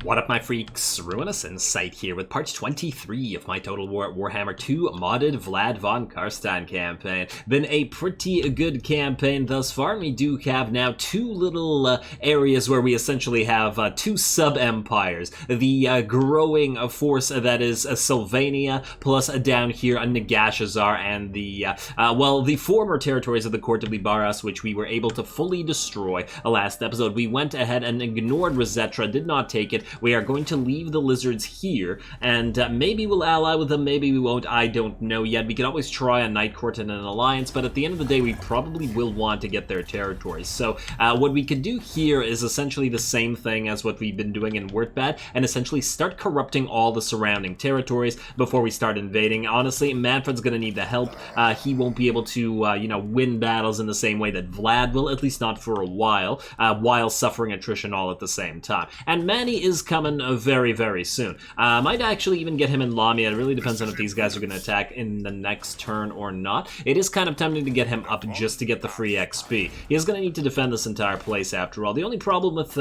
What up, my freaks? Ruinous Insight here with part 23 of my Total Warhammer 2 modded Vlad von Carstein campaign. Been a pretty good campaign thus far, and we do have now two little areas where we essentially have two sub-empires. The growing force that is Sylvania, plus down here Nagashazar, and the former territories of the Court of Libaras, which we were able to fully destroy last episode. We went ahead and ignored Rosetta, did not take it. We are going to leave the lizards here, and maybe we'll ally with them, maybe we won't, I don't know yet. We can always try a Night Court and an alliance, but at the end of the day, we probably will want to get their territories. So what we could do here is essentially the same thing as what we've been doing in Wurtbad, and essentially start corrupting all the surrounding territories before we start invading. Honestly, Manfred's going to need the help. He won't be able to, win battles in the same way that Vlad will, at least not for a while suffering attrition all at the same time. And Manny is coming very, very soon. Might actually even get him in Lamia. It really depends on if these guys are going to attack in the next turn or not. It is kind of tempting to get him up just to get the free XP. He is going to need to defend this entire place after all. The only problem with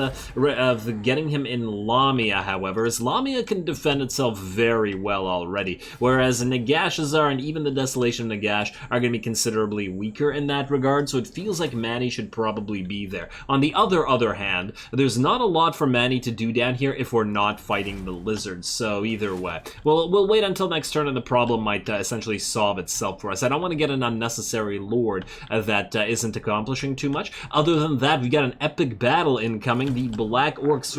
getting him in Lamia, however, is Lamia can defend itself very well already, whereas Nagashazar and even the Desolation of Nagash are going to be considerably weaker in that regard, so it feels like Manny should probably be there. On the other hand, there's not a lot for Manny to do down here if we're not fighting the lizards, so either way. We'll wait until next turn and the problem might essentially solve itself for us. I don't want to get an unnecessary lord that isn't accomplishing too much. Other than that, we got an epic battle incoming. The Black Orcs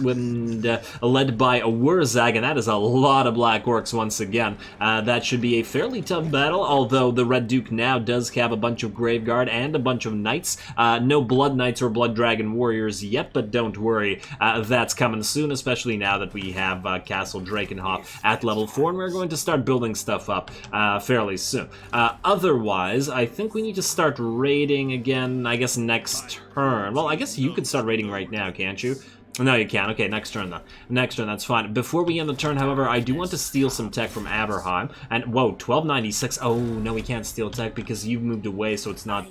led by a Wurzag, and that is a lot of Black Orcs once again. That should be a fairly tough battle, although the Red Duke now does have a bunch of Graveguard and a bunch of Knights. No Blood Knights or Blood Dragon Warriors yet, but don't worry, that's coming soon, especially now that we have Castle Drakenhof at level 4, and we're going to start building stuff up fairly soon. Otherwise, I think we need to start raiding again, I guess, next turn. Well, I guess you could start raiding right now, can't you? No, you can't. Okay, next turn, then. Next turn, that's fine. Before we end the turn, however, I do want to steal some tech from Aberheim. And, whoa, 1296. Oh, no, we can't steal tech because you've moved away, so it's not...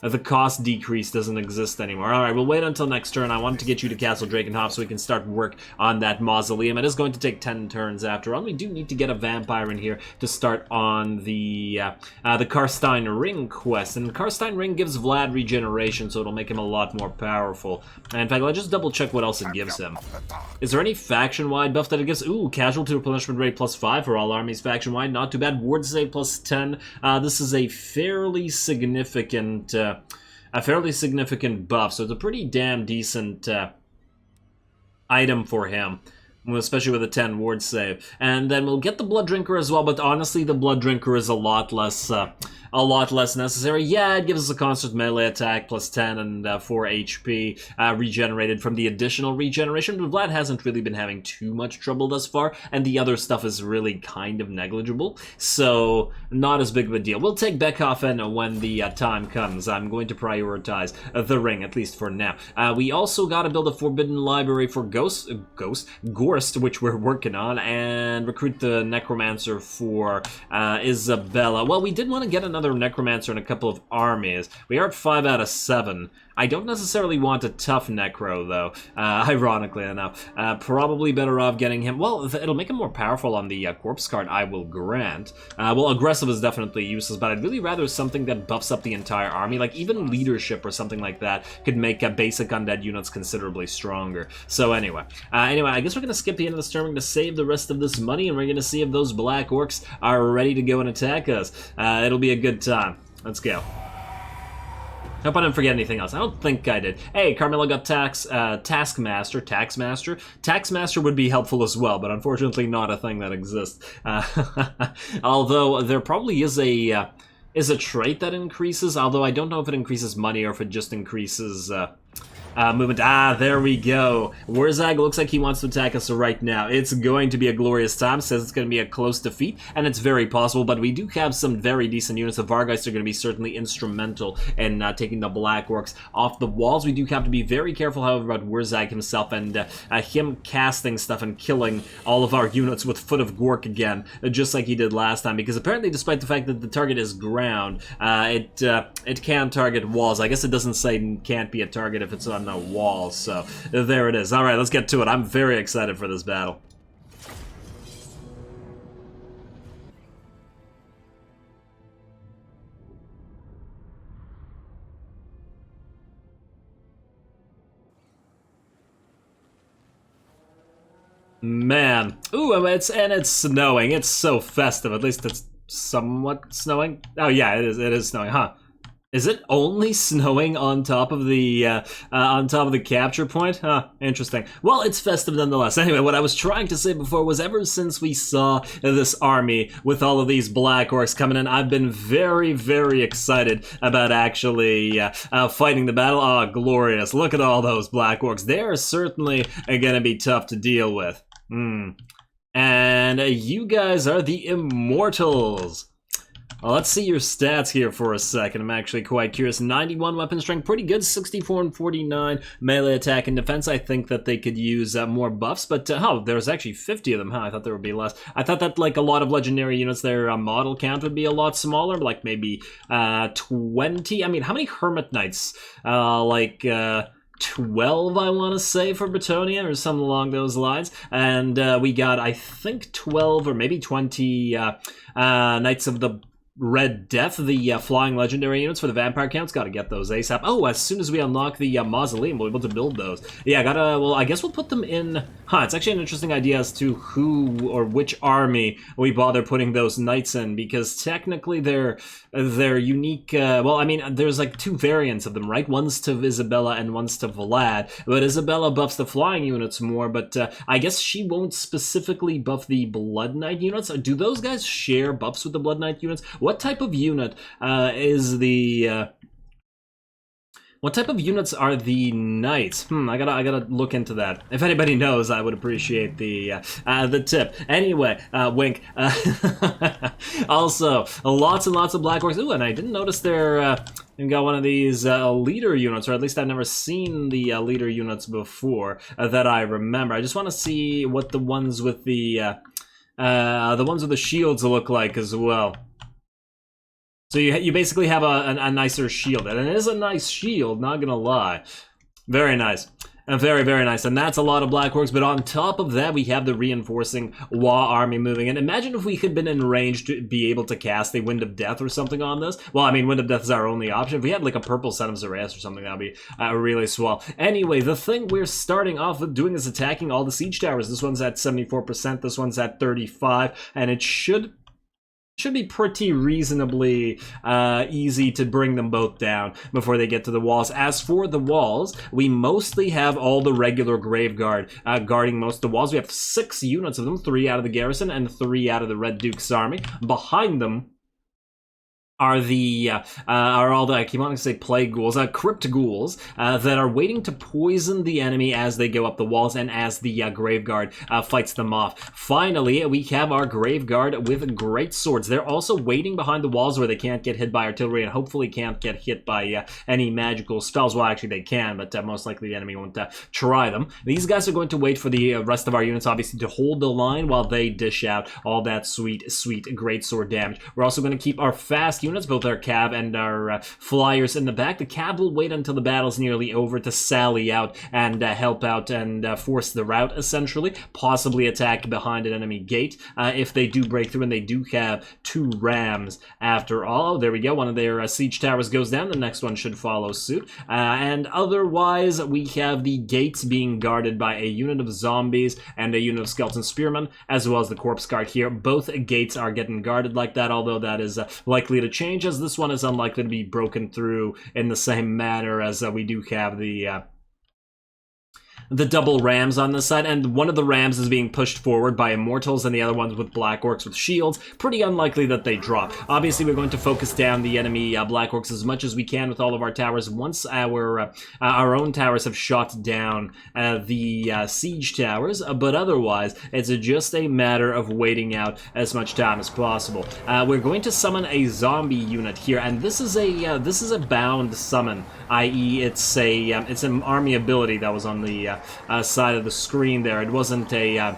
the cost decrease doesn't exist anymore. Alright, we'll wait until next turn. I wanted to get you to Castle Drakenhof so we can start work on that mausoleum. It is going to take 10 turns after all. We do need to get a vampire in here to start on the Carstein Ring quest. And Carstein Ring gives Vlad regeneration, so it'll make him a lot more powerful. And in fact, let's just double check what else it gives him. Is there any faction-wide buff that it gives? Ooh, casualty replenishment rate +5 for all armies faction-wide. Not too bad. Ward save +10. This is a fairly significant... buff, so it's a pretty damn decent item for him, especially with a 10 ward save. And then we'll get the Blood Drinker as well, but honestly, the Blood Drinker is a lot less necessary. Yeah, it gives us a constant melee attack +10 and 4 HP regenerated from the additional regeneration, but Vlad hasn't really been having too much trouble thus far, and the other stuff is really kind of negligible, so not as big of a deal. We'll take Beckhofen when the time comes. I'm going to prioritize the ring, at least for now. We also got to build a Forbidden Library for Gorst, which we're working on, and recruit the Necromancer for Isabella. Well, we did want to get another Necromancer in a couple of armies. We are at 5 out of 7. I don't necessarily want a tough Necro, though, ironically enough. Probably better off getting him... Well, it'll make him more powerful on the Corpse card, I will grant. Well, Aggressive is definitely useless, but I'd really rather something that buffs up the entire army. Like, even Leadership or something like that could make basic undead units considerably stronger. So anyway, I guess we're going to skip the end of this turn. We're going to save the rest of this money, and we're going to see if those Black Orcs are ready to go and attack us. It'll be a good time. Let's go. Hope I didn't forget anything else. I don't think I did. Hey, Carmilla got Taskmaster. Taxmaster would be helpful as well, but unfortunately not a thing that exists. Although there probably is a trait that increases, although I don't know if it increases money or if it just increases... movement. There we go. Wurzag looks like he wants to attack us right now. It's going to be a glorious time. Says it's going to be a close defeat, and it's very possible, but we do have some very decent units. The Vargeists are going to be certainly instrumental in taking the Black Orcs off the walls. We do have to be very careful, however, about Wurzag himself and him casting stuff and killing all of our units with Foot of Gork again, just like he did last time, because apparently, despite the fact that the target is ground, it can target walls. I guess it doesn't say can't be a target if it's on on the wall. So there it is. All right, let's get to it. I'm very excited for this battle. Man. Ooh, it's snowing. It's so festive. At least it's somewhat snowing. Oh yeah, it is snowing, huh? Is it only snowing on top of the capture point? Huh, interesting. Well, it's festive nonetheless. Anyway, what I was trying to say before was ever since we saw this army with all of these Black Orcs coming in, I've been very, very excited about actually fighting the battle. Oh, glorious. Look at all those Black Orcs. They are certainly going to be tough to deal with. And you guys are the Immortals. Well, let's see your stats here for a second. I'm actually quite curious. 91 weapon strength, pretty good. 64 and 49 melee attack and defense. I think that they could use more buffs, but oh, there's actually 50 of them, huh? I thought there would be less. I thought that like a lot of legendary units, their model count would be a lot smaller, like maybe 20. I mean, how many Hermit Knights? 12, I want to say, for Bretonia, or something along those lines. And we got, I think, 12 or maybe 20 Knights of the Red Death, the flying legendary units for the vampire counts. Gotta get those ASAP. Oh, as soon as we unlock the mausoleum, we'll be able to build those. Yeah, well, I guess we'll put them in... Huh, it's actually an interesting idea as to who or which army we bother putting those knights in, because technically they're unique. Well, I mean, there's like two variants of them, right? One's to Isabella and one's to Vlad, but Isabella buffs the flying units more, but I guess she won't specifically buff the Blood Knight units. Do those guys share buffs with the Blood Knight units? What type of unit is the... What type of units are the knights? I gotta look into that. If anybody knows, I would appreciate the tip. Anyway, wink. Also, lots and lots of Black Orcs. Ooh, and I didn't notice they've got one of these leader units, or at least I've never seen the leader units before that I remember. I just want to see what the ones with the shields look like as well. So you basically have a nicer shield, and it is a nice shield, not gonna lie. Very nice. Very, very nice. And that's a lot of Black Orcs, but on top of that, we have the reinforcing Wa army moving in. Imagine if we had been in range to be able to cast a Wind of Death or something on this. Well, I mean, Wind of Death is our only option. If we had like a purple Son of Zareus or something, that'd be really swell. Anyway, the thing we're starting off with doing is attacking all the siege towers. This one's at 74%, this one's at 35%, and it should be pretty reasonably easy to bring them both down before they get to the walls. As for the walls, we mostly have all the regular Grave Guard guarding most of the walls. We have 6 units of them, 3 out of the garrison and 3 out of the Red Duke's army. Behind them are all the, I keep wanting to say plague ghouls, crypt ghouls, that are waiting to poison the enemy as they go up the walls and as the Grave Guard fights them off. Finally, we have our Grave Guard with great swords. They're also waiting behind the walls where they can't get hit by artillery and hopefully can't get hit by any magical spells. Well, actually they can, but most likely the enemy won't try them. These guys are going to wait for the rest of our units, obviously, to hold the line while they dish out all that sweet, sweet great sword damage. We're also going to keep our fast units, both our cav and our flyers in the back. The cav will wait until the battle's nearly over to sally out and help out and force the rout, essentially. Possibly attack behind an enemy gate if they do break through, and they do have 2 rams after all. There we go. One of their siege towers goes down. The next one should follow suit. And otherwise, we have the gates being guarded by a unit of zombies and a unit of skeleton spearmen, as well as the corpse guard here. Both gates are getting guarded like that, although that is likely to change, as this one is unlikely to be broken through in the same manner as we do have the double rams on this side, and one of the rams is being pushed forward by Immortals and the other ones with Black Orcs with shields. Pretty unlikely that they drop. Obviously, we're going to focus down the enemy Black Orcs as much as we can with all of our towers. Once our own towers have shot down the siege towers, but otherwise, it's just a matter of waiting out as much time as possible. We're going to summon a zombie unit here, and this is a bound summon, i.e., it's an army ability that was on the side of the screen there. It wasn't a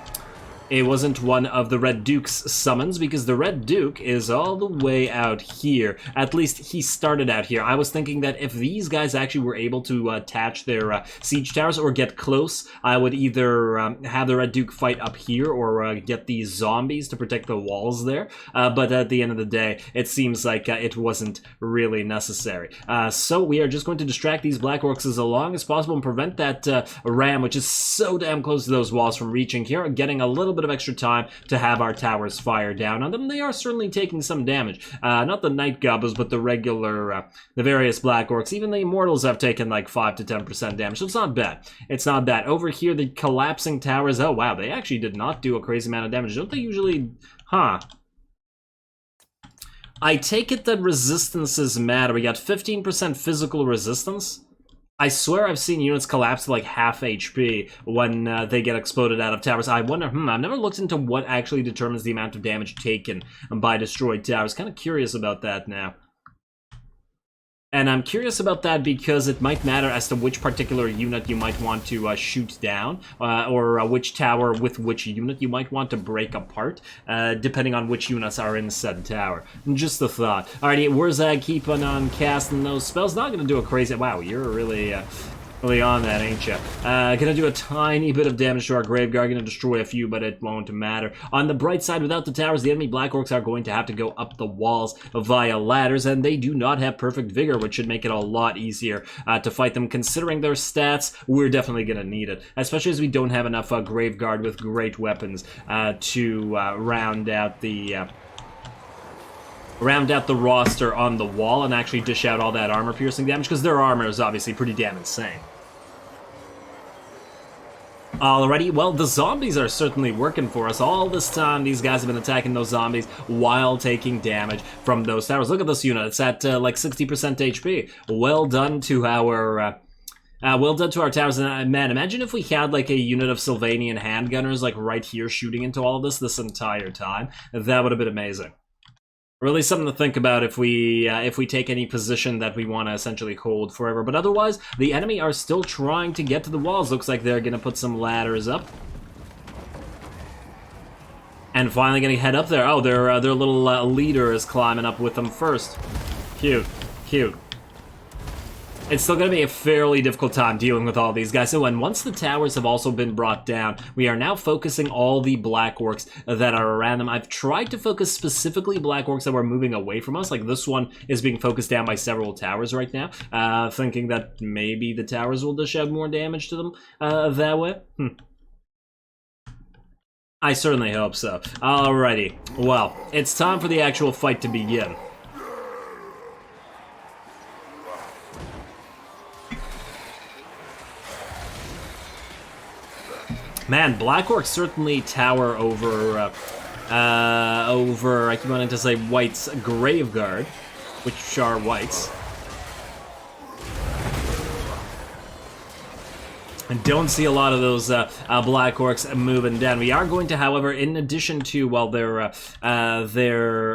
it wasn't one of the Red Duke's summons, because the Red Duke is all the way out here. At least he started out here. I was thinking that if these guys actually were able to attach their siege towers or get close, I would either have the Red Duke fight up here or get these zombies to protect the walls there. But at the end of the day, it seems like it wasn't really necessary. So we are just going to distract these Black Orcs as long as possible and prevent that ram, which is so damn close to those walls, from reaching here, getting a little bit of extra time to have our towers fire down on them. They are certainly taking some damage. Not the Night Goblins, but the regular, the various Black Orcs. Even the Immortals have taken like 5 to 10% damage, so it's not bad. It's not bad. Over here, the collapsing towers, oh wow, they actually did not do a crazy amount of damage. Don't they usually... Huh. I take it that resistances matter. We got 15% physical resistance. I swear I've seen units collapse to like half HP when they get exploded out of towers. I wonder, I've never looked into what actually determines the amount of damage taken by destroyed towers. Kind of curious about that now. And I'm curious about that because it might matter as to which particular unit you might want to shoot down, or which tower with which unit you might want to break apart, depending on which units are in said tower. Just a thought. Alrighty, Wurzag keeping on casting those spells. Not gonna do a crazy... Wow, you're really on that, ain't ya? Gonna do a tiny bit of damage to our Graveguard, gonna destroy a few, but it won't matter. On the bright side, without the towers, the enemy Black Orcs are going to have to go up the walls via ladders, and they do not have perfect vigor, which should make it a lot easier to fight them. Considering their stats, we're definitely gonna need it, especially as we don't have enough Graveguard with great weapons to round out the roster on the wall and actually dish out all that armor-piercing damage, because their armor is obviously pretty damn insane. Alrighty, well, the zombies are certainly working for us. All this time, these guys have been attacking those zombies while taking damage from those towers. Look at this unit. It's at like 60% HP. Well done to our... well done to our towers. And man, imagine if we had like a unit of Sylvanian handgunners like right here shooting into all of this entire time. That would have been amazing. Really something to think about if we take any position that we want to essentially hold forever. But otherwise, the enemy are still trying to get to the walls. Looks like they're going to put some ladders up. And finally going to head up there. Oh, their little leader is climbing up with them first. Cute, cute. It's still going to be a fairly difficult time dealing with all these guys. So, and once the towers have also been brought down, we are now focusing all the Black Orcs that are around them. I've tried to focus specifically Black Orcs that were moving away from us. Like this one is being focused down by several towers right now, thinking that maybe the towers will dish out more damage to them that way. I certainly hope so. Alrighty, well, it's time for the actual fight to begin. Man, Black Orcs certainly tower over, I keep wanting to say White's Graveguard, which are Whites. And don't see a lot of those Black Orcs moving down. We are going to, however, in addition to, well, their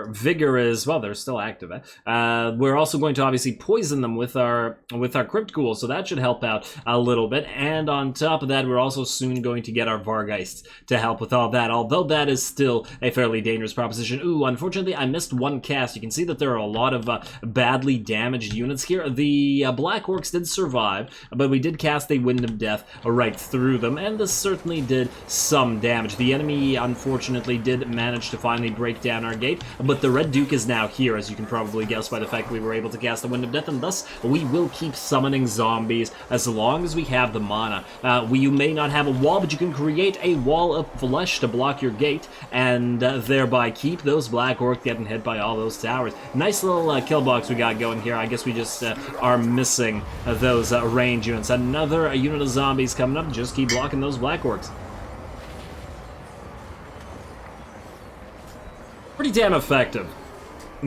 vigor is, well, they're still active. We're also going to obviously poison them with our Crypt Ghoul, so that should help out a little bit. And on top of that, we're also soon going to get our Vargeists to help with all that, although that is still a fairly dangerous proposition. Ooh, unfortunately, I missed one cast. You can see that there are a lot of badly damaged units here. The Black Orcs did survive, but we did cast a Wind of Death right through them, and this certainly did some damage. The enemy, unfortunately, did manage to finally break down our gate, but the Red Duke is now here, as you can probably guess by the fact that we were able to cast the Wind of Death, and thus we will keep summoning zombies as long as we have the mana. You may not have a wall, but you can create a wall of flesh to block your gate, and thereby keep those Black Orcs getting hit by all those towers. Nice little kill box we got going here. I guess we just are missing those range units. Another unit of zombies coming up. Just keep blocking those Black Orcs. Pretty damn effective.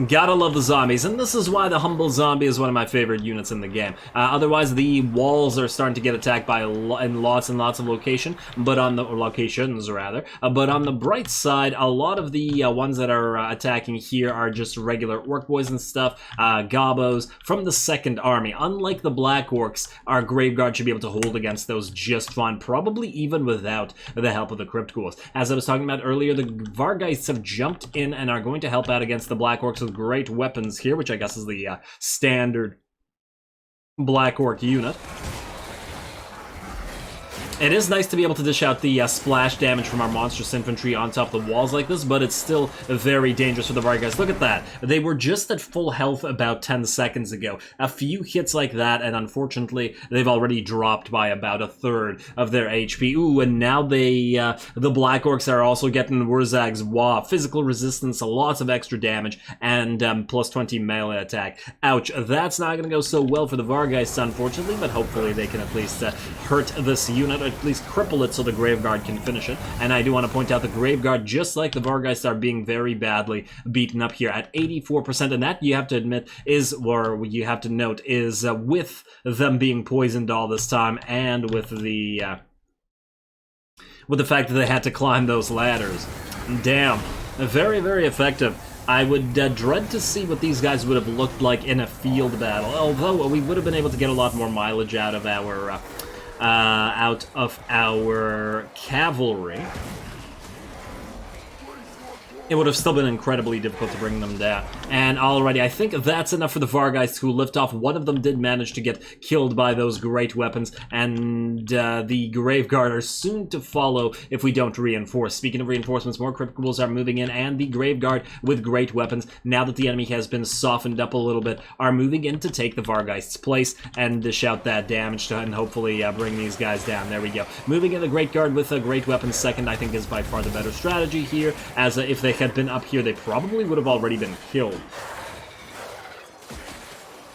Gotta love the zombies, and this is why the humble zombie is one of my favorite units in the game. Otherwise, the walls are starting to get attacked by in lots and lots of locations, but on the but on the bright side, a lot of the ones that are attacking here are just regular orc boys and stuff, gobos from the second army. Unlike the black orcs, our graveguard should be able to hold against those just fine, probably even without the help of the crypt ghouls. As I was talking about earlier, the Vargheists have jumped in and are going to help out against the black orcs with great weapons here, which I guess is the standard Black Orc unit. It is nice to be able to dish out the splash damage from our monstrous infantry on top of the walls like this, but it's still very dangerous for the Vargheists. Look at that. They were just at full health about 10 seconds ago. A few hits like that, and unfortunately, they've already dropped by about a third of their HP. Ooh, and now the Black Orcs are also getting Wurzag's Wah. Physical resistance, lots of extra damage, and plus 20 melee attack. Ouch, that's not going to go so well for the Vargheists, unfortunately, but hopefully they can at least hurt this unit, at least cripple it so the Graveguard can finish it. And I do want to point out the Graveguard, just like the Vargheists, are being very badly beaten up here at 84%, and that, you have to admit, is, or you have to note, is with them being poisoned all this time, and with the fact that they had to climb those ladders. Damn. Very, very effective. I would dread to see what these guys would have looked like in a field battle, although we would have been able to get a lot more mileage out of our cavalry. It would have still been incredibly difficult to bring them down. And already, I think that's enough for the Vargheists who lift off. One of them did manage to get killed by those great weapons, and the Graveguard are soon to follow if we don't reinforce. Speaking of reinforcements, more crypticals are moving in, and the Graveguard with great weapons, now that the enemy has been softened up a little bit, are moving in to take the Vargheists' place and dish out that damage to, and hopefully bring these guys down. There we go. Moving in the Great Guard with a great weapon second, I think, is by far the better strategy here, as if they had been up here, they probably would have already been killed.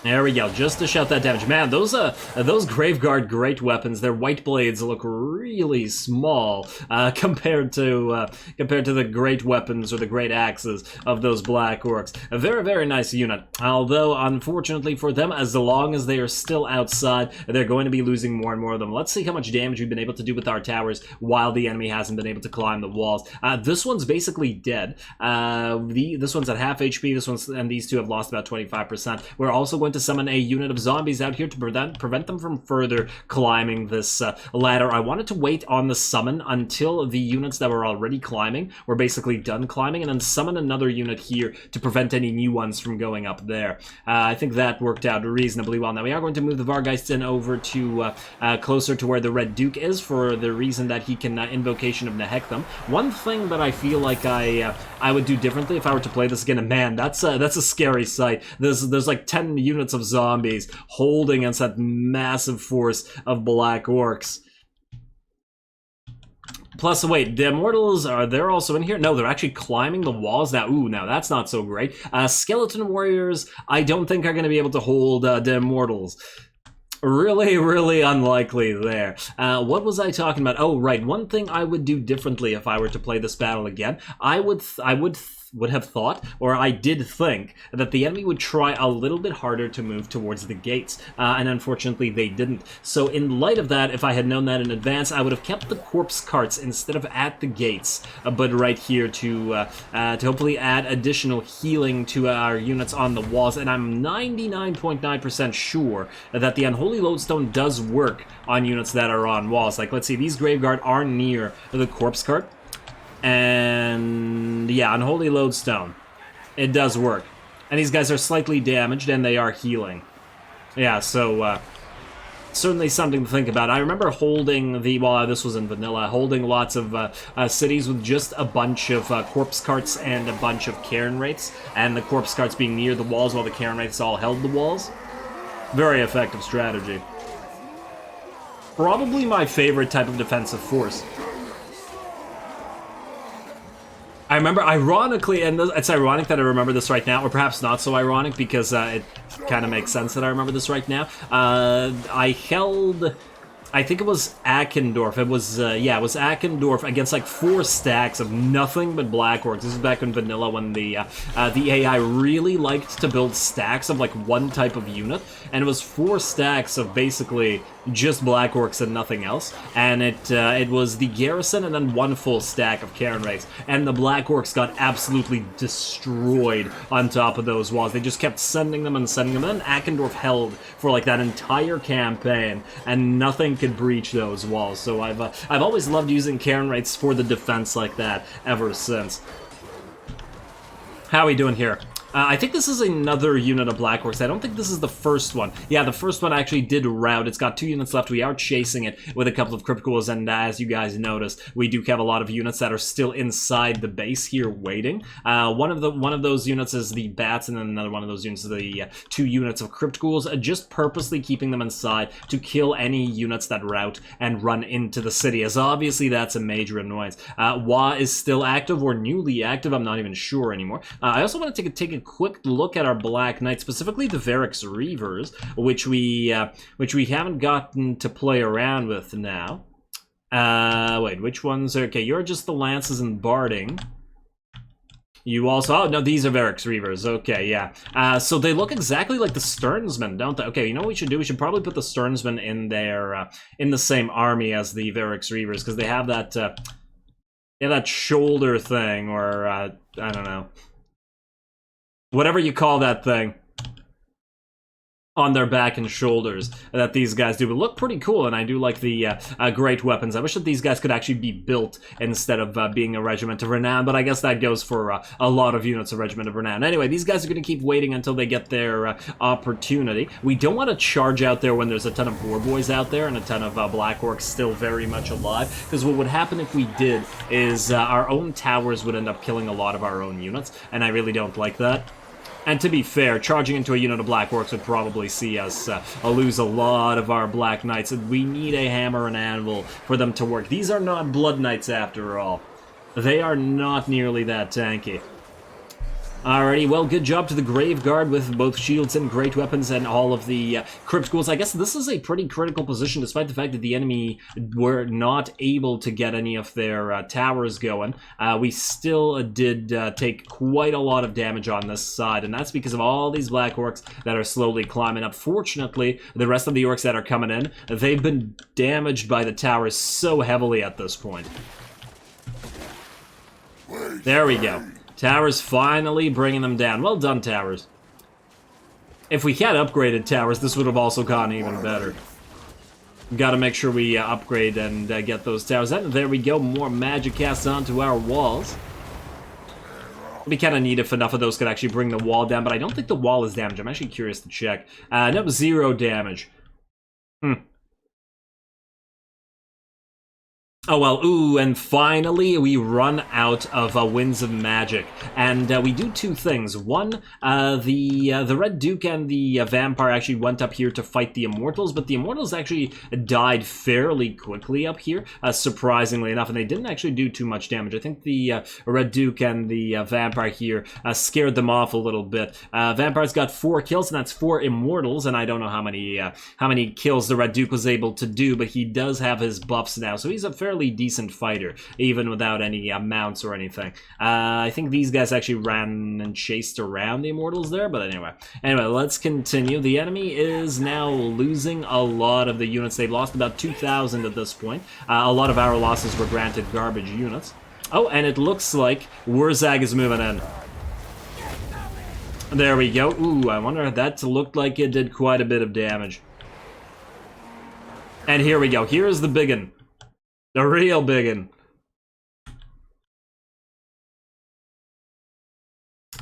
There we go, just to shout that damage. Man, those Graveguard great weapons, their white blades look really small compared to the great weapons or the great axes of those Black Orcs. A very, very nice unit. Although, unfortunately for them, as long as they are still outside, they're going to be losing more and more of them. Let's see how much damage we've been able to do with our towers while the enemy hasn't been able to climb the walls. This one's basically dead. This one's at half HP, this one's, and these two have lost about 25%. We're also going to summon a unit of zombies out here to prevent them from further climbing this ladder. I wanted to wait on the summon until the units that were already climbing were basically done climbing, and then summon another unit here to prevent any new ones from going up there. I think that worked out reasonably well. Now we are going to move the Vargheists in over to closer to where the Red Duke is, for the reason that he can Invocation of Nehektham. One thing that I feel like I would do differently if I were to play this again, and man, that's a scary sight. There's like 10 units of zombies holding against that massive force of Black Orcs. Plus, wait, the Immortals, they're also in here? No, they're actually climbing the walls now. Ooh, now that's not so great. Skeleton Warriors, I don't think are going to be able to hold the Immortals. Really, really unlikely there. What was I talking about? Oh, right. One thing I would do differently if I were to play this battle again, I would have thought, or I did think, that the enemy would try a little bit harder to move towards the gates, and unfortunately they didn't. So in light of that, if I had known that in advance, I would have kept the corpse carts instead of at the gates, but right here to hopefully add additional healing to our units on the walls. And I'm 99.9% sure that the Unholy Lodestone does work on units that are on walls. Like, let's see, these Graveguard are near the corpse cart. And yeah, Unholy Lodestone, it does work. And these guys are slightly damaged, and they are healing. Yeah, so certainly something to think about. I remember holding this was in vanilla, holding lots of cities with just a bunch of corpse carts and a bunch of Cairn Wraiths, and the corpse carts being near the walls while the Cairn Wraiths all held the walls. Very effective strategy. Probably my favorite type of defensive force. I remember, ironically, and it's ironic that I remember this right now, or perhaps not so ironic, because it kind of makes sense that I remember this right now. I I think it was Ackendorf. It was, yeah, it was Ackendorf against like 4 stacks of nothing but black orcs. This is back in vanilla when the AI really liked to build stacks of like one type of unit, and it was 4 stacks of basically just black orcs and nothing else. And it was the garrison and then 1 full stack of Cairn Rakes, and the black orcs got absolutely destroyed on top of those walls. They just kept sending them and sending them, and then Ackendorf held for like that entire campaign, and nothing could breach those walls. So I've always loved using Cairn Rakes for the defense like that ever since. How are we doing here? I think this is another unit of Black Orcs. I don't think this is the first one. Yeah, the first one actually did rout. It's got 2 units left. We are chasing it with a couple of Crypt Ghouls, and as you guys noticed, we do have a lot of units that are still inside the base here waiting. One of those units is the Bats, and then another one of those units is the 2 units of Crypt Ghouls, just purposely keeping them inside to kill any units that rout and run into the city, as obviously that's a major annoyance. Wa is still active, or newly active, I'm not even sure anymore. I also want to take a quick look at our Black Knights, specifically the Venris Reavers, which we haven't gotten to play around with now. Wait, which ones? Okay, you're just the Lances and Barding. You also... Oh, no, these are Venris Reavers. Okay, yeah. So they look exactly like the Sternsmen, don't they? Okay, you know what we should do? We should probably put the Sternsmen in their... in the same army as the Venris Reavers, because they have that... that shoulder thing, or... I don't know. Whatever you call that thing on their back and shoulders that these guys do. But look pretty cool, and I do like the great weapons. I wish that these guys could actually be built instead of being a Regiment of Renown, but I guess that goes for a lot of units of Regiment of Renown. Anyway, these guys are going to keep waiting until they get their opportunity. We don't want to charge out there when there's a ton of Boar Boys out there and a ton of Black Orcs still very much alive, because what would happen if we did is our own towers would end up killing a lot of our own units, and I really don't like that. And to be fair, charging into a unit of Black Orcs would probably see us lose a lot of our Black Knights, and we need a hammer and anvil for them to work. These are not Blood Knights after all. They are not nearly that tanky. Alrighty, well, good job to the Grave Guard with both shields and great weapons and all of the Crypt Ghouls. I guess this is a pretty critical position, despite the fact that the enemy were not able to get any of their towers going. We still did take quite a lot of damage on this side, and that's because of all these Black Orcs that are slowly climbing up. Fortunately, the rest of the Orcs that are coming in, they've been damaged by the towers so heavily at this point. There we go. Towers finally bringing them down. Well done, Towers. If we had upgraded Towers, this would have also gone even better. Got to make sure we upgrade and get those towers. And there we go, more magic cast onto our walls. It'd be kind of neat if enough of those could actually bring the wall down, but I don't think the wall is damaged. I'm actually curious to check. No, 0 damage. Oh well, ooh, and finally we run out of Winds of Magic, and we do 2 things. One, the Red Duke and the Vampire actually went up here to fight the Immortals, but the Immortals actually died fairly quickly up here, surprisingly enough, and they didn't actually do too much damage. I think the Red Duke and the Vampire here scared them off a little bit. Vampire's got 4 kills, and that's 4 Immortals, and I don't know how many kills the Red Duke was able to do, but he does have his buffs now, so he's a fairly decent fighter, even without any mounts or anything. I think these guys actually ran and chased around the Immortals there, but anyway, let's continue. The enemy is now losing a lot of the units. They've lost about 2,000 at this point. A lot of our losses were granted garbage units. Oh, and it looks like Wurzag is moving in. There we go. Ooh, I wonder if that looked like it did quite a bit of damage. And here we go. Here's the biggin. The real biggin.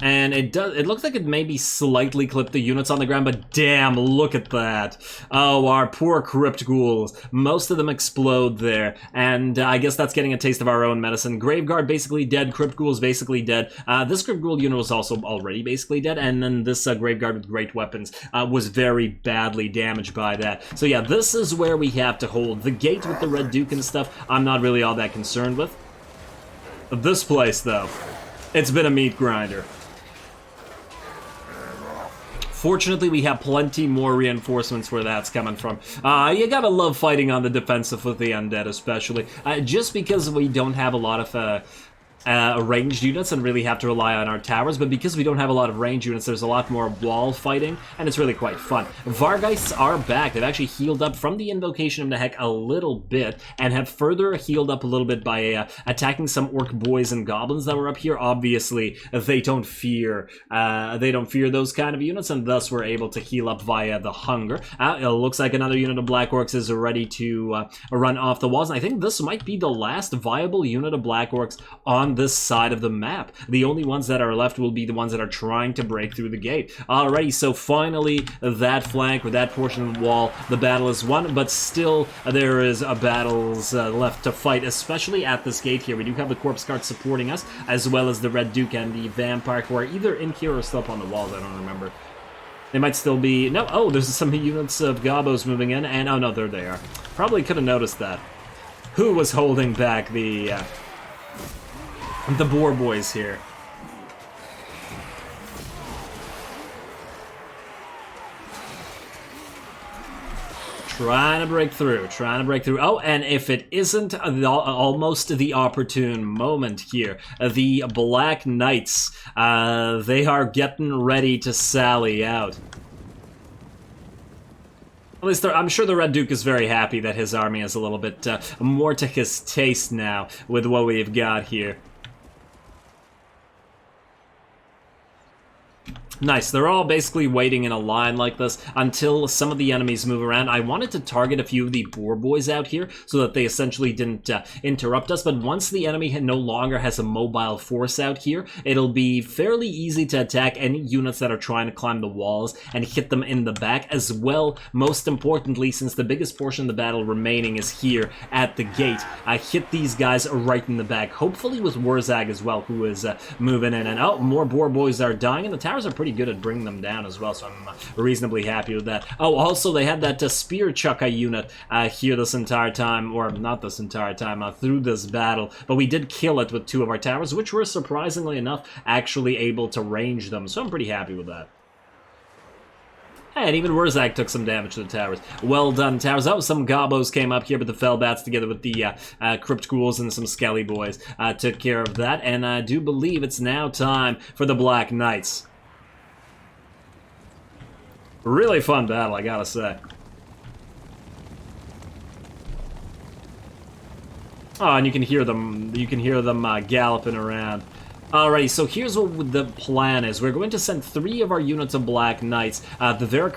And it looks like it maybe slightly clipped the units on the ground, but damn, look at that. Oh, our poor Crypt Ghouls. Most of them explode there, and I guess that's getting a taste of our own medicine. Graveguard basically dead, Crypt Ghouls basically dead. This Crypt Ghoul unit was also already basically dead, and then this Graveguard with great weapons was very badly damaged by that. So yeah, this is where we have to hold. The gate with the Red Duke and stuff, I'm not really all that concerned with. This place, though, it's been a meat grinder. Fortunately, we have plenty more reinforcements where that's coming from. You gotta love fighting on the defensive with the undead, especially. Just because we don't have a lot of ranged units and really have to rely on our towers, but because we don't have a lot of ranged units, there's a lot more wall fighting, and it's really quite fun. Vargeists are back. They've actually healed up from the Invocation of Nehek a little bit, and have further healed up a little bit by attacking some orc boys and goblins that were up here. Obviously, they don't fear those kind of units, and thus we're able to heal up via the hunger. It looks like another unit of Black Orcs is ready to run off the walls, and I think this might be the last viable unit of Black Orcs on this side of the map. The only ones that are left will be the ones that are trying to break through the gate. Alrighty, so finally that flank or that portion of the wall, the battle is won, but still there is battles left to fight, especially at this gate here. We do have the Corpse Guard supporting us, as well as the Red Duke and the Vampire, who are either in here or still up on the walls. I don't remember. They might still be... No, oh, there's some units of Gobos moving in, and oh no, there they are. Probably could have noticed that. Who was holding back the boar boys here? Trying to break through. Oh, and if it isn't almost the opportune moment here, the Black Knights, they are getting ready to sally out. At least I'm sure the Red Duke is very happy that his army is a little bit more to his taste now with what we've got here. Nice, they're all basically waiting in a line like this until some of the enemies move around. I wanted to target a few of the boar boys out here so that they essentially didn't interrupt us, but once the enemy no longer has a mobile force out here, it'll be fairly easy to attack any units that are trying to climb the walls and hit them in the back as well. Most importantly, since the biggest portion of the battle remaining is here at the gate, I hit these guys right in the back, hopefully with Wurzag as well, who is moving in. And oh, more boar boys are dying, and the towers are pretty good at bringing them down as well, so I'm reasonably happy with that. Oh, also they had that spear chucker unit here this entire time, or not this entire time, through this battle, but we did kill it with 2 of our towers, which were surprisingly enough actually able to range them, so I'm pretty happy with that. And even Wurzag took some damage to the towers. Well done, towers. Oh, some Gobos came up here, but the Fellbats together with the Crypt Ghouls and some Skelly boys took care of that, and I do believe it's now time for the Black Knights. Really fun battle, I gotta say. Oh, and you can hear them galloping around. Alrighty, so here's what the plan is. We're going to send 3 of our units of Black Knights, the Verix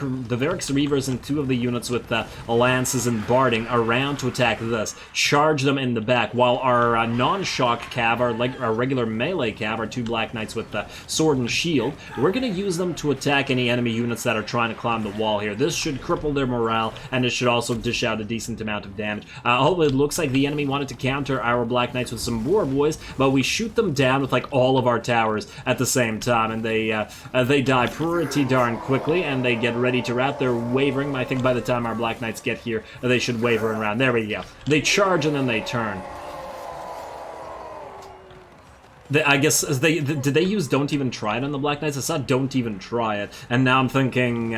Reavers and 2 of the units with Lances and Barding around to attack this. Charge them in the back, while our non-shock cav, our regular melee cav, our 2 Black Knights with Sword and Shield, we're going to use them to attack any enemy units that are trying to climb the wall here. This should cripple their morale, and it should also dish out a decent amount of damage. Oh, it looks like the enemy wanted to counter our Black Knights with some boar boys, but we shoot them down with like all of our towers at the same time, and they die pretty darn quickly, and they get ready to rout. They're wavering. I think by the time our Black Knights get here, they should waver around. There we go. They charge and then they turn. I guess did they use Don't Even Try It on the Black Knights? I saw Don't Even Try It, and now I'm thinking,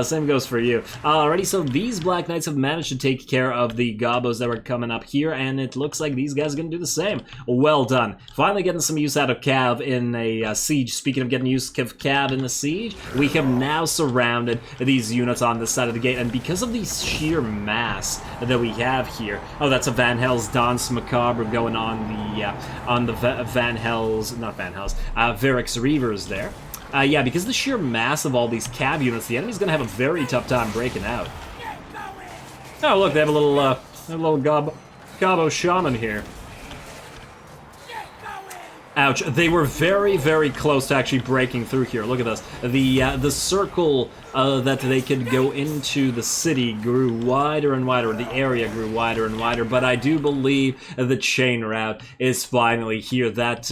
same goes for you. Alrighty, so these Black Knights have managed to take care of the Gobos that were coming up here, and it looks like these guys are going to do the same. Well done. Finally getting some use out of Cav in a siege. Speaking of getting use of Cav in the siege, we have now surrounded these units on this side of the gate, and because of the sheer mass that we have here, oh, that's a Van Hell's Dance Macabre going on the Verix Reavers there. Yeah, because of the sheer mass of all these cav units, the enemy's gonna have a very tough time breaking out. Oh, look, they have a little Gobbo Shaman here. Ouch, they were very, very close to actually breaking through here. Look at this. The circle that they could go into the city grew wider and wider, or the area grew wider and wider, but I do believe the chain route is finally here. That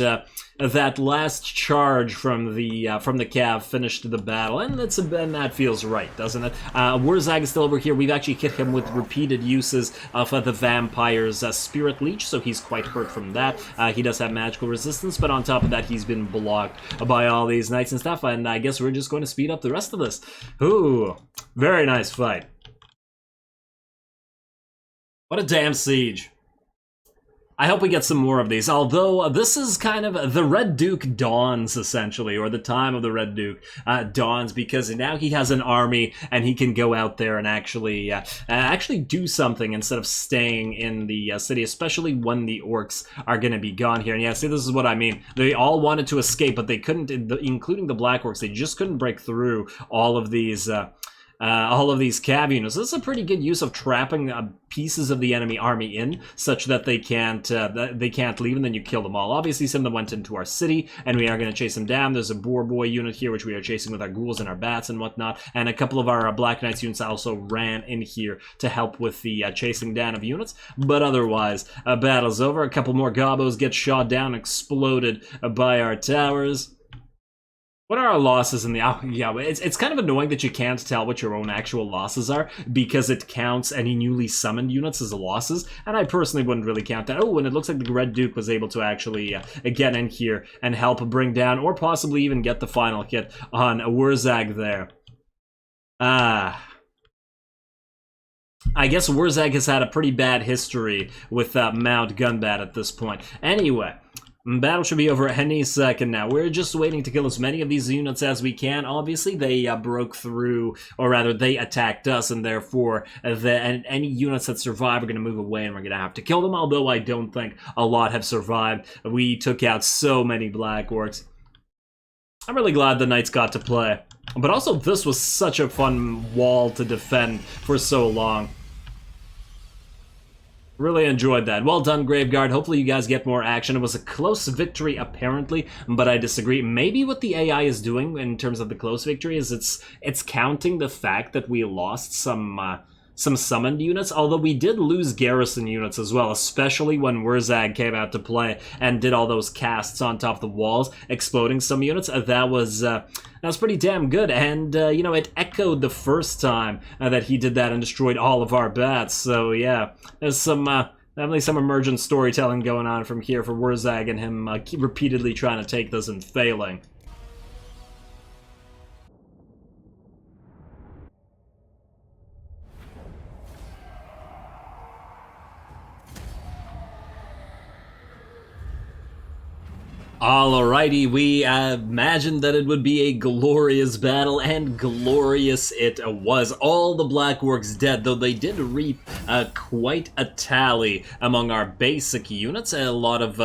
that last charge from the cav finished the battle, and that feels right, doesn't it? Wurzag is still over here. We've actually hit him with repeated uses of the vampire's spirit leech, so he's quite hurt from that. He does have magical resistance, but on top of that, he's been blocked by all these knights and stuff, and I guess we're just going to speed up the rest of this. Ooh, very nice fight. What a damn siege. I hope we get some more of these, although this is kind of the Red Duke dawns, essentially, or the time of the Red Duke dawns, because now he has an army and he can go out there and actually do something instead of staying in the city, especially when the orcs are going to be gone here. And yeah, see, this is what I mean. They all wanted to escape, but they couldn't, including the Black Orcs. They just couldn't break through all of these cav units. This is a pretty good use of trapping pieces of the enemy army in, such that they can't leave, and then you kill them all. Obviously, some of them went into our city, and we are going to chase them down. There's a boar boy unit here, which we are chasing with our ghouls and our bats and whatnot, and a couple of our Black Knights units also ran in here to help with the chasing down of units. But otherwise, battle's over. A couple more gobos get shot down, exploded by our towers. What are our losses in the... yeah, it's kind of annoying that you can't tell what your own actual losses are, because it counts any newly summoned units as losses, and I personally wouldn't really count that. Oh, and it looks like the Red Duke was able to actually get in here and help bring down, or possibly even get the final hit on Wurzag there. I guess Wurzag has had a pretty bad history with Mount Gunbat at this point. Anyway... battle should be over any second now. We're just waiting to kill as many of these units as we can. Obviously, they broke through, or rather, they attacked us, and therefore, any units that survive are going to move away, and we're going to have to kill them, although I don't think a lot have survived. We took out so many Black Orcs. I'm really glad the Knights got to play. But also, this was such a fun wall to defend for so long. Really enjoyed that. Well done, Graveguard. Hopefully you guys get more action. It was a close victory, apparently, but I disagree. Maybe what the AI is doing in terms of the close victory is it's counting the fact that we lost some summoned units, although we did lose garrison units as well, especially when Wurzag came out to play and did all those casts on top of the walls, exploding some units. That was pretty damn good, and you know, it echoed the first time that he did that and destroyed all of our bats. So yeah, there's definitely some emergent storytelling going on from here for Wurzag and him repeatedly trying to take this and failing. Alrighty, we imagined that it would be a glorious battle, and glorious it was. All the Black Orcs dead, though they did reap quite a tally among our basic units. A lot of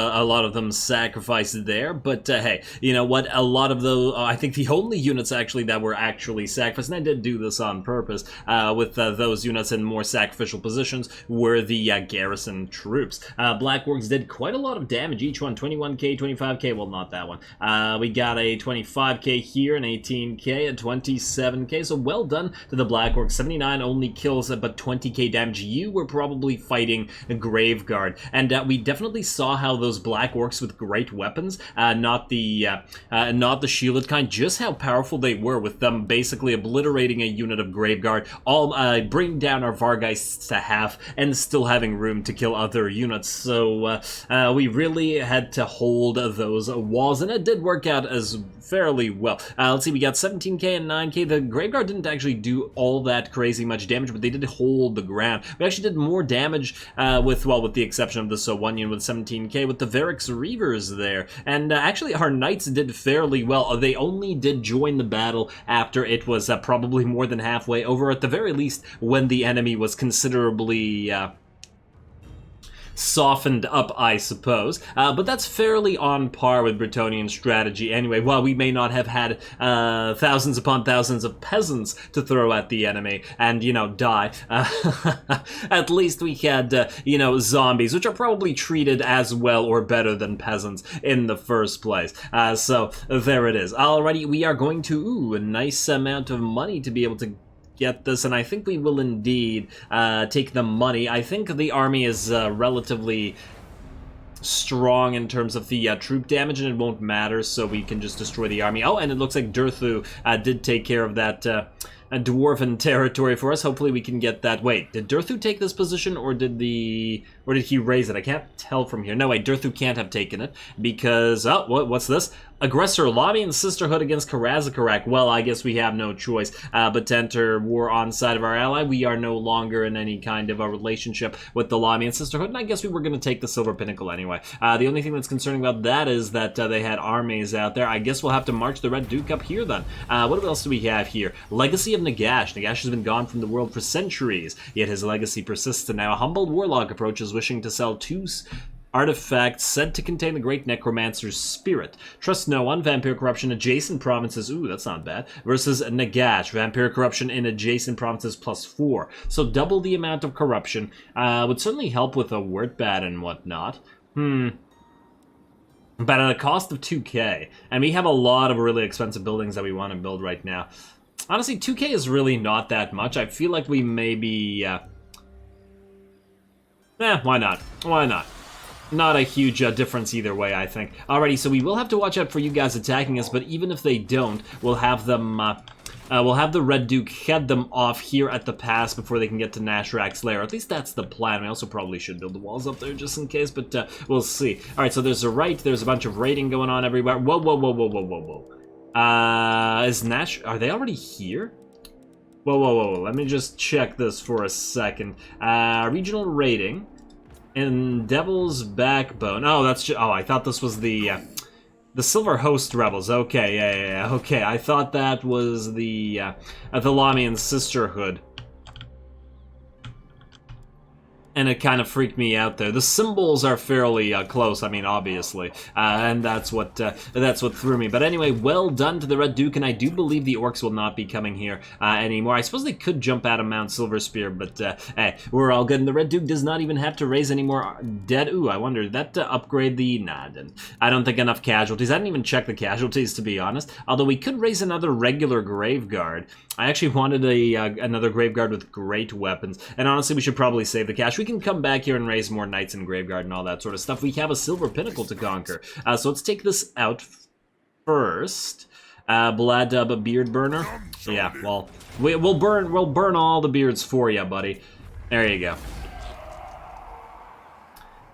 them sacrificed there, but hey, you know what? A lot of those, I think the only units actually that were actually sacrificed, and I did do this on purpose, with those units in more sacrificial positions, were the garrison troops. Black Orcs did quite a lot of damage, each one 21k, 25k. Well, not that one. We got a 25k here, an 18k, a 27k, so well done to the Black Orcs. 79 only kills, but 20k damage. You were probably fighting a Graveguard, and we definitely saw how those Black Orcs with great weapons, not the shielded kind, just how powerful they were, with them basically obliterating a unit of Graveguard, all bringing down our Vargeists to half, and still having room to kill other units. So we really had to hold those walls, and it did work out as fairly well. Let's see, we got 17k and 9k. The Graveguard didn't actually do all that crazy much damage, but they did hold the ground. We actually did more damage with the exception of this one unit with 17k with the Verix Reavers there. And actually our Knights did fairly well. They only did join the battle after it was probably more than halfway over, at the very least when the enemy was considerably softened up, I suppose, but that's fairly on par with Bretonnian strategy anyway. While we may not have had thousands upon thousands of peasants to throw at the enemy and, you know, die, at least we had, you know, zombies, which are probably treated as well or better than peasants in the first place. So there it is. Alrighty, we are going to, a nice amount of money to be able to get this, and I think we will indeed take the money. I think the army is relatively strong in terms of the troop damage, and it won't matter, so we can just destroy the army. Oh, and it looks like Durthu did take care of that dwarven territory for us. Hopefully we can get that. Wait, did Durthu take this position, or did he raise it? I can't tell from here. No, wait, Durthu can't have taken it because, oh, what's this? Aggressor, lobby and sisterhood against Karazakarak. Well, I guess we have no choice but to enter war on side of our ally. We are no longer in any kind of a relationship with the lobby and sisterhood, and I guess we were going to take the Silver Pinnacle anyway. The only thing that's concerning about that is that they had armies out there. I guess we'll have to march the Red Duke up here then. What else do we have here? Legacy of Nagash. Nagash has been gone from the world for centuries, yet his legacy persists, and now a humbled warlock approaches wishing to sell 2 artifacts said to contain the great necromancer's spirit. Trust no one. Vampire corruption adjacent provinces. Ooh, that's not bad. Versus Nagash. Vampire corruption in adjacent provinces +4. So double the amount of corruption. Would certainly help with a word bat and whatnot. But at a cost of 2k. And we have a lot of really expensive buildings that we want to build right now. Honestly, 2k is really not that much. I feel like we maybe... why not? Why not? Not a huge difference either way, I think. Alrighty, so we will have to watch out for you guys attacking us, but even if they don't, we'll have them, we'll have the Red Duke head them off here at the pass before they can get to Nashrak's lair. At least that's the plan. We also probably should build the walls up there just in case, but we'll see. Alright, so there's a right, there's a bunch of raiding going on everywhere. Whoa, whoa, whoa, whoa, whoa, whoa, whoa. Is Nash... Are they already here? Whoa, whoa, whoa, let me just check this for a second. Regional raiding. And Devil's Backbone. Oh, that's just... Oh, I thought this was the Silver Host Rebels. Okay, yeah, okay. I thought that was the Lamian Sisterhood. And it kind of freaked me out there. The symbols are fairly close, I mean, obviously. And that's what threw me. But anyway, well done to the Red Duke, and I do believe the orcs will not be coming here anymore. I suppose they could jump out of Mount Silverspear, but hey, we're all good. And the Red Duke does not even have to raise any more dead. Ooh, I wonder, did that upgrade the... Nah, didn't. I don't think enough casualties. I didn't even check the casualties, to be honest. Although we could raise another regular Graveguard. I actually wanted another Graveguard with great weapons. And honestly, we should probably save the cash. We can come back here and raise more Knights and Graveguard and all that sort of stuff. We have a Silver Pinnacle to conquer. So let's take this out first. Blood Beard Burner. Yeah, well, we'll burn all the beards for you, buddy. There you go.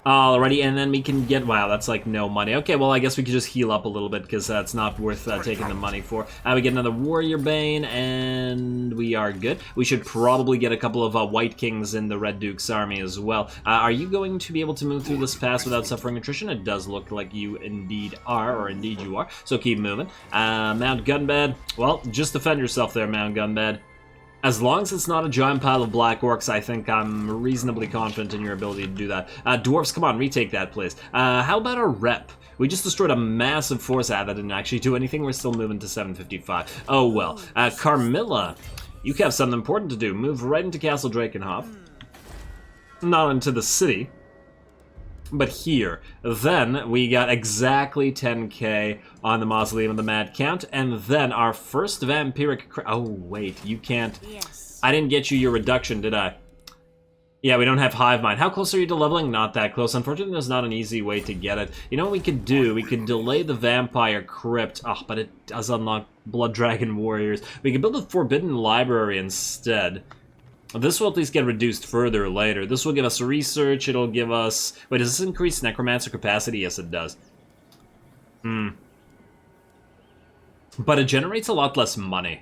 Alrighty, and then we can get... Wow, that's like no money. Okay, well, I guess we could just heal up a little bit because that's not worth taking the money for. We get another Warrior Bane, and we are good. We should probably get a couple of White Kings in the Red Duke's army as well. Are you going to be able to move through this pass without suffering attrition? It does look like you indeed are, or indeed you are. So keep moving. Mount Gunbad. Well, just defend yourself there, Mount Gunbad. As long as it's not a giant pile of black orcs, I think I'm reasonably confident in your ability to do that. Dwarves, come on, retake that, please. How about our rep? We just destroyed a massive force. That didn't actually do anything. We're still moving to 755. Oh, well. Carmilla, you have something important to do. Move right into Castle Drakenhof. Not into the city, but here. Then we got exactly 10k on the Mausoleum of the Mad Count, and then our first vampiric... Oh, wait, you can't... Yes. I didn't get you your reduction, did I? Yeah, we don't have Hive Mind. How close are you to leveling? Not that close. Unfortunately, there's not an easy way to get it. You know what we could do? We could delay the Vampire Crypt. Oh, but it does unlock Blood Dragon Warriors. We could build a Forbidden Library instead. This will at least get reduced further later. This will give us research, it'll give us... Wait, does this increase Necromancer capacity? Yes, it does. But it generates a lot less money.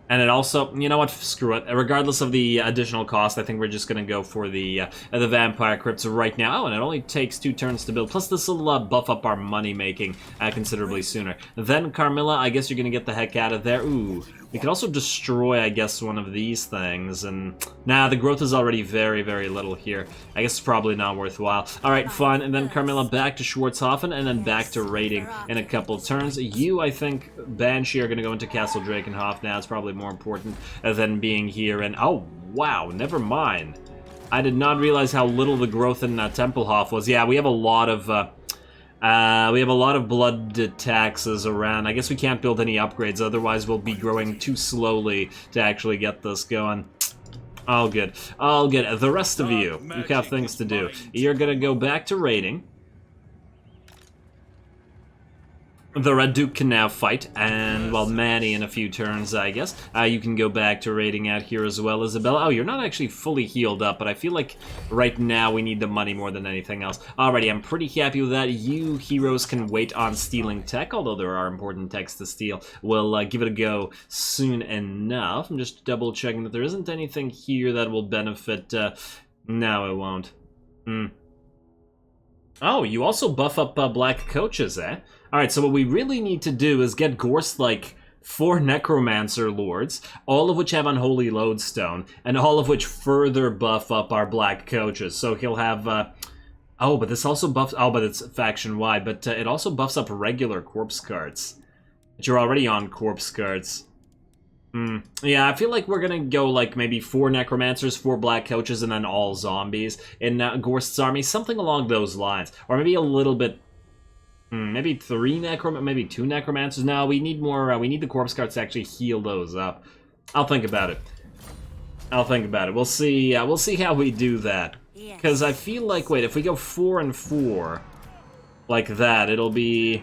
And it also, you know what, screw it. Regardless of the additional cost, I think we're just going to go for the Vampire Crypts right now. Oh, and it only takes 2 turns to build. Plus, this will buff up our money-making considerably sooner. Then, Carmilla, I guess you're going to get the heck out of there. Ooh. We could also destroy, I guess, one of these things, and... Nah, the growth is already very, very little here. I guess it's probably not worthwhile. Alright, fine, and then Carmilla back to Schwarzhofen, and then back to raiding in a couple of turns. You, I think, Banshee are going to go into Castle Drakenhof now. It's probably more important than being here, and... Oh, wow, never mind. I did not realize how little the growth in Templehof was. Yeah, we have a lot of... blood taxes around. I guess we can't build any upgrades, otherwise we'll be growing too slowly to actually get this going. All good. All good. The rest of you have things to do. You're gonna go back to raiding. The Red Duke can now fight, and, well, Manny in a few turns, I guess. You can go back to raiding out here as well, Isabella. Oh, you're not actually fully healed up, but I feel like right now we need the money more than anything else. Alrighty, I'm pretty happy with that. You heroes can wait on stealing tech, although there are important techs to steal. We'll give it a go soon enough. I'm just double checking that there isn't anything here that will benefit... No, it won't. Oh, you also buff up black coaches, eh? Alright, so what we really need to do is get Gorst, like, 4 Necromancer Lords, all of which have Unholy Lodestone, and all of which further buff up our black coaches. So he'll have, oh, but this also buffs... Oh, but it's faction-wide, but it also buffs up regular corpse cards. But you're already on corpse cards. Yeah, I feel like we're gonna go, like, maybe 4 Necromancers, 4 Black Coaches, and then all zombies in Gorst's army, something along those lines. Or maybe a little bit... maybe 2 Necromancers. No, we need more, we need the corpse cards to actually heal those up. I'll think about it. We'll see how we do that. Because I feel like, wait, if we go 4 and 4, like that, it'll be...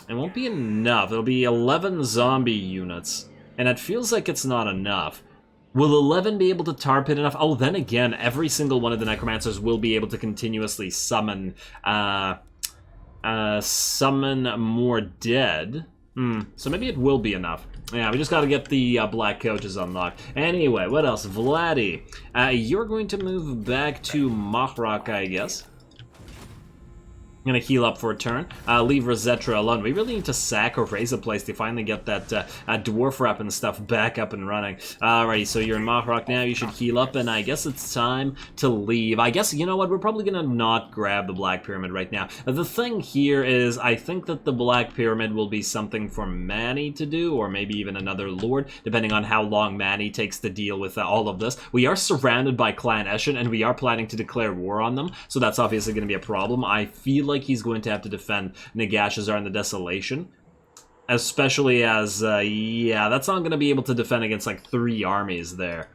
It won't be enough. It'll be 11 zombie units. And it feels like it's not enough. Will 11 be able to tar pit enough? Oh, then again, every single one of the Necromancers will be able to continuously summon, summon more dead. So maybe it will be enough. Yeah, we just gotta get the black coaches unlocked. Anyway, what else? Vladdy, you're going to move back to Mahrak, I guess. I'm gonna heal up for a turn. Leave Rosetra alone. We really need to sack or raise a place to finally get that dwarf rep and stuff back up and running. Alrighty, so you're in Mahrak now. You should heal up, and I guess it's time to leave. I guess, you know what, we're probably gonna not grab the Black Pyramid right now. The thing here is, I think that the Black Pyramid will be something for Manny to do, or maybe even another Lord, depending on how long Manny takes to deal with all of this. We are surrounded by Clan Eshin, and we are planning to declare war on them, so that's obviously gonna be a problem. I feel like he's going to have to defend Nagashazar and the Desolation. Especially as, yeah, that's not going to be able to defend against, like, 3 armies there.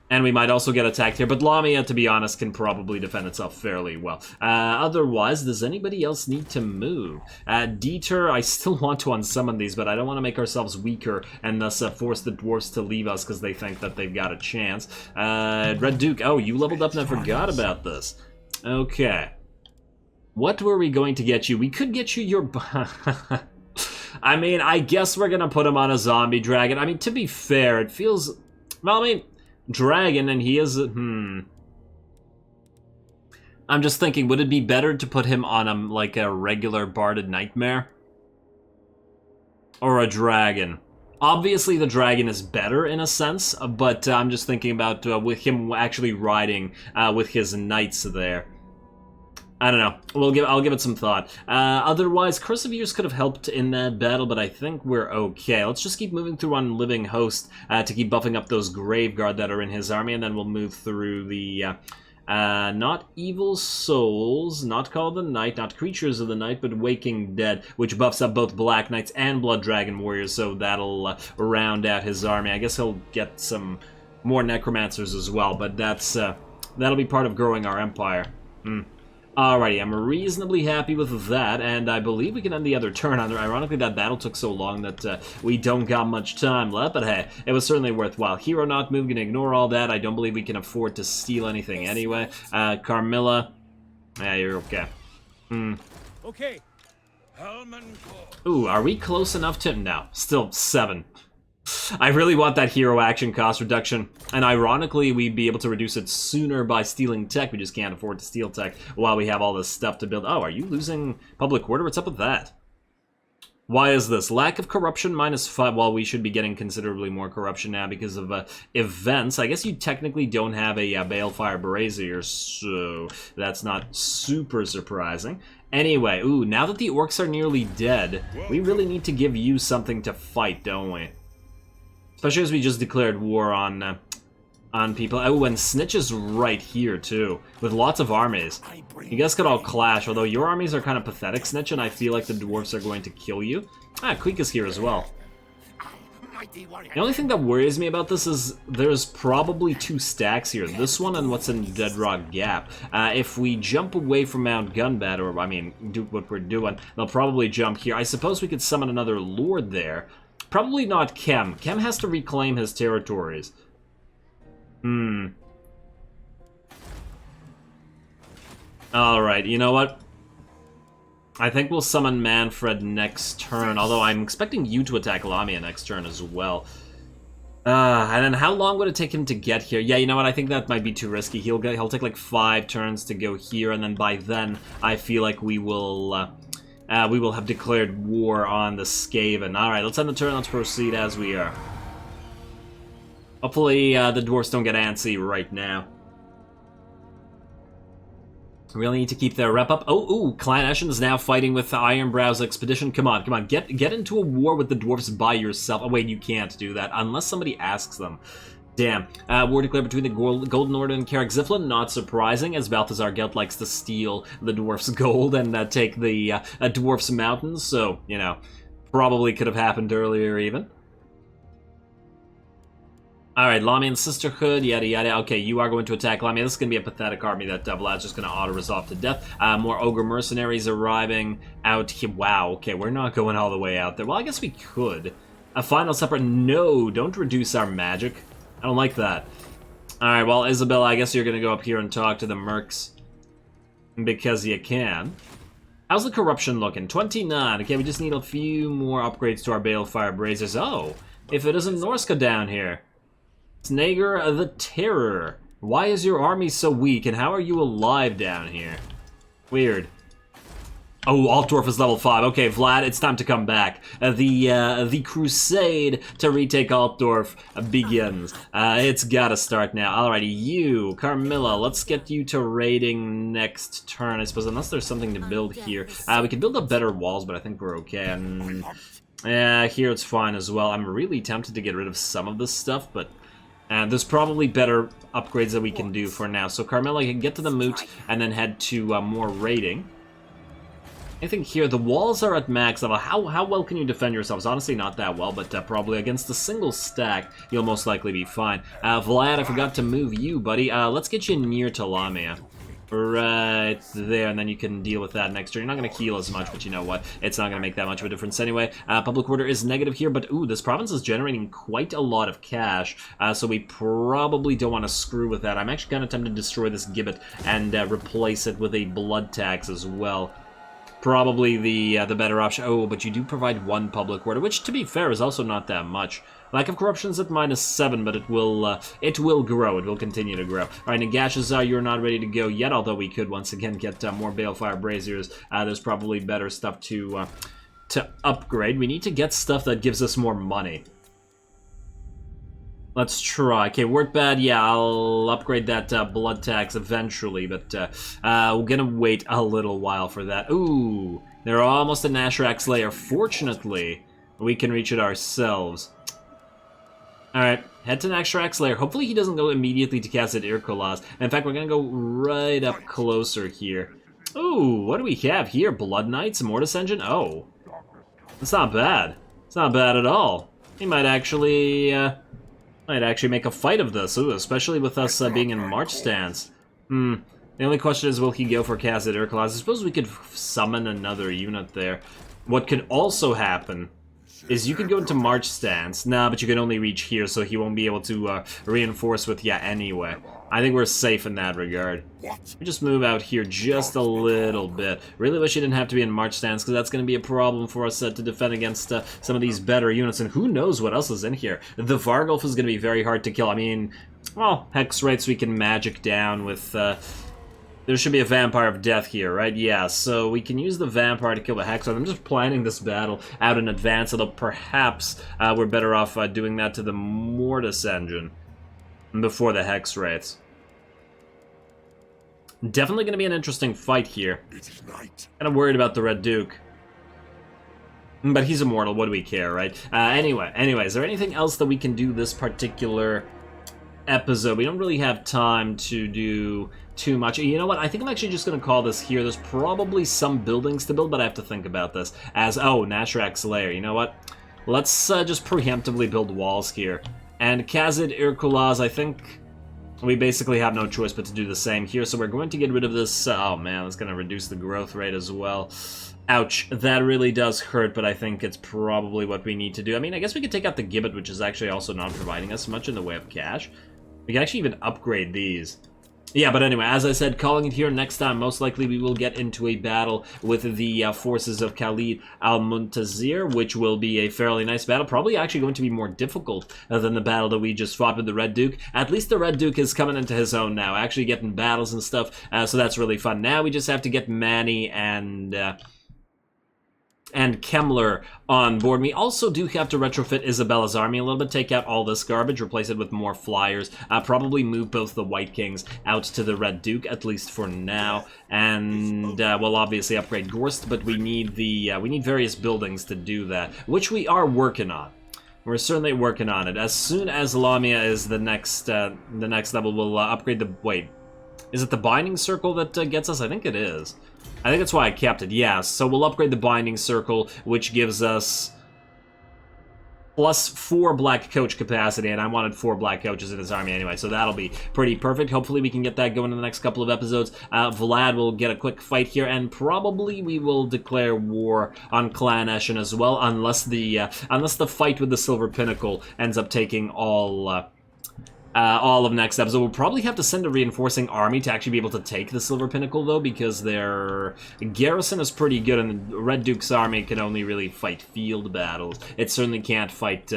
And we might also get attacked here, but Lamia, to be honest, can probably defend itself fairly well. Otherwise, does anybody else need to move? Dieter, I still want to unsummon these, but I don't want to make ourselves weaker and thus force the dwarves to leave us because they think that they've got a chance. Red Duke, oh, you leveled up and I forgot about this. Okay. What were we going to get you? We could get you your... I mean, I guess we're gonna put him on a zombie dragon. I mean, to be fair, it feels... Well, I mean, dragon, and he is... I'm just thinking, would it be better to put him on like a regular Barded Nightmare? Or a dragon? Obviously, the dragon is better in a sense, but I'm just thinking about with him actually riding with his knights there. I don't know. I'll give it some thought. Otherwise, Curse of Years could have helped in that battle, but I think we're okay. Let's just keep moving through on Living Host to keep buffing up those Graveguard that are in his army, and then we'll move through the... not Evil Souls, not Called the Night, not Creatures of the Night, but Waking Dead, which buffs up both Black Knights and Blood Dragon Warriors, so that'll round out his army. I guess he'll get some more Necromancers as well, but that'll be part of growing our empire. Alrighty, I'm reasonably happy with that, and I believe we can end the other turn. Ironically, that battle took so long that we don't got much time left, but hey, it was certainly worthwhile. Hero not move, gonna ignore all that. I don't believe we can afford to steal anything anyway. Carmilla, yeah, you're okay. Okay. Ooh, are we close enough to... No, still 7. I really want that hero action cost reduction, and ironically, we'd be able to reduce it sooner by stealing tech. We just can't afford to steal tech while we have all this stuff to build. Oh, are you losing public order? What's up with that? Why is this? Lack of corruption -5. Well, we should be getting considerably more corruption now because of events. I guess you technically don't have a Balefire Brazier, so that's not super surprising. Anyway, ooh, now that the orcs are nearly dead, we really need to give you something to fight, don't we? Especially as we just declared war on people. Oh, and Snitch is right here, too, with lots of armies. You guys could all clash, although your armies are kind of pathetic, Snitch, and I feel like the dwarves are going to kill you. Ah, Queek is here as well. The only thing that worries me about this is there's probably 2 stacks here. This one and what's in Deadrock Gap. If we jump away from Mount Gunbat, or, I mean, do what we're doing, they'll probably jump here. I suppose we could summon another Lord there. Probably not Kem. Kem has to reclaim his territories. Alright, you know what? I think we'll summon Manfred next turn, although I'm expecting you to attack Lamia next turn as well. And then how long would it take him to get here? Yeah, you know what? I think that might be too risky. He'll take like 5 turns to go here, and then by then, I feel like we will have declared war on the Skaven. Alright, let's end the turn. Let's proceed as we are. Hopefully, the dwarves don't get antsy right now. Really need to keep their rep up. Oh, Clan Eshin is now fighting with the Ironbrow's expedition. Come on, get into a war with the dwarves by yourself. Oh wait, you can't do that unless somebody asks them. Damn. War declared between the Golden Order and Carrick Ziflin. Not surprising, as Balthazar Gelt likes to steal the dwarf's gold and take the dwarf's mountains. So, you know, probably could have happened earlier even. Alright, Lamian Sisterhood, yada yada. Okay, you are going to attack Lamia. This is going to be a pathetic army that Vlad's just going to auto-resolve to death. More Ogre Mercenaries arriving out here. Wow, okay, we're not going all the way out there. Well, I guess we could. A final separate... No, don't reduce our magic. I don't like that. Alright, well, Isabella, I guess you're going to go up here and talk to the Mercs. Because you can. How's the corruption looking? 29. Okay, we just need a few more upgrades to our Balefire Brazers. Oh, if it isn't Norska down here. Snager the Terror. Why is your army so weak, and how are you alive down here? Weird. Oh, Altdorf is level 5. Okay, Vlad, it's time to come back. The crusade to retake Altdorf begins. It's gotta start now. Alrighty, you, Carmilla, let's get you to raiding next turn, I suppose, unless there's something to build here. We can build up better walls, but I think we're okay. And here it's fine as well. I'm really tempted to get rid of some of this stuff, but... there's probably better upgrades that we can do for now. So Carmilla, you can get to the Moot and then head to more raiding. I think here the walls are at max level. How well can you defend yourselves? Honestly, not that well, but probably against a single stack, you'll most likely be fine. Vlad, I forgot to move you, buddy. Let's get you near to Lamia. Right there, and then you can deal with that next turn. You're not going to heal as much, but you know what? It's not going to make that much of a difference anyway. Public order is negative here, but ooh, this province is generating quite a lot of cash, so we probably don't want to screw with that. I'm actually kind of tempted to destroy this gibbet and replace it with a blood tax as well. Probably the better option. Oh, but you do provide 1 public order, which, to be fair, is also not that much. Lack of corruption is at -7, but it will grow. It will continue to grow. All right, Nagashazar, you're not ready to go yet, although we could once again get more Balefire Braziers. There's probably better stuff to upgrade. We need to get stuff that gives us more money. Let's try. Okay, Wortbad, yeah, I'll upgrade that blood tax eventually, but we're gonna wait a little while for that. Ooh, they're almost a Nashrax layer. Fortunately, we can reach it ourselves. Alright, head to Nashrax layer. Hopefully he doesn't go immediately to cast at Irkolas. In fact, we're gonna go right up closer here. Ooh, what do we have here? Blood Knights, Mortis Engine? Oh, it's not bad. It's not bad at all. He might actually make a fight of this, ooh, especially with us being in March stance. The only question is, will he go for cast at Irkolas? I suppose we could summon another unit there. What could also happen is you could go into March stance. Nah, but you can only reach here, so he won't be able to reinforce with ya anyway. I think we're safe in that regard. We just move out here just a little bit. Really wish you didn't have to be in March stance, because that's going to be a problem for us to defend against some of these better units, and who knows what else is in here. The Vargulf is going to be very hard to kill. I mean, well, Hex Rates we can magic down with... there should be a Vampire of Death here, right? Yeah, so we can use the Vampire to kill the Hex. I'm just planning this battle out in advance, although perhaps we're better off doing that to the Mortis Engine before the Hex Wraiths. Definitely going to be an interesting fight here. Kind of worried about the Red Duke. But he's immortal, what do we care, right? Anyway, is there anything else that we can do this particular episode? We don't really have time to do too much. You know what? I think I'm actually just going to call this here. There's probably some buildings to build, but I have to think about this. Oh, Nashrax Lair. You know what? let's just preemptively build walls here. And Kazid Irkulaz, I think we basically have no choice but to do the same here, so we're going to get rid of this. Oh man, that's going to reduce the growth rate as well. Ouch, that really does hurt, but I think it's probably what we need to do. I mean, I guess we could take out the Gibbet, which is actually also not providing us much in the way of cash. We can actually even upgrade these. Yeah, but anyway, as I said, calling it here. Next time, most likely we will get into a battle with the forces of Khalid al-Muntazir, which will be a fairly nice battle. Probably actually going to be more difficult than the battle that we just fought with the Red Duke. At least the Red Duke is coming into his own now, actually getting battles and stuff, so that's really fun. Now we just have to get Manny and Kemmler on board. We also do have to retrofit Isabella's army a little bit, take out all this garbage, replace it with more flyers, probably move both the White Kings out to the Red Duke, at least for now, and we'll obviously upgrade Gorst, but we need we need various buildings to do that, which we are working on. We're certainly working on it. As soon as Lamia is the next level, we'll upgrade the... Wait, is it the Binding Circle that gets us? I think it is. I think that's why I kept it, yeah. So we'll upgrade the Binding Circle, which gives us plus 4 Black Coach capacity, and I wanted 4 Black Coaches in his army anyway, so that'll be pretty perfect. Hopefully we can get that going in the next couple of episodes. Vlad will get a quick fight here, and probably we will declare war on Clan Eshin as well, unless the fight with the Silver Pinnacle ends up taking all of next episode. We'll probably have to send a reinforcing army to actually be able to take the Silver Pinnacle, though, because their garrison is pretty good, and the Red Duke's army can only really fight field battles. It certainly can't fight...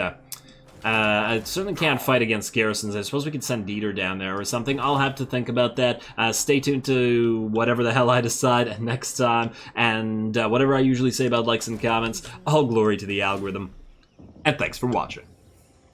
against garrisons. I suppose we could send Dieter down there or something. I'll have to think about that. Stay tuned to whatever the hell I decide next time, and whatever I usually say about likes and comments, all glory to the algorithm. And thanks for watching.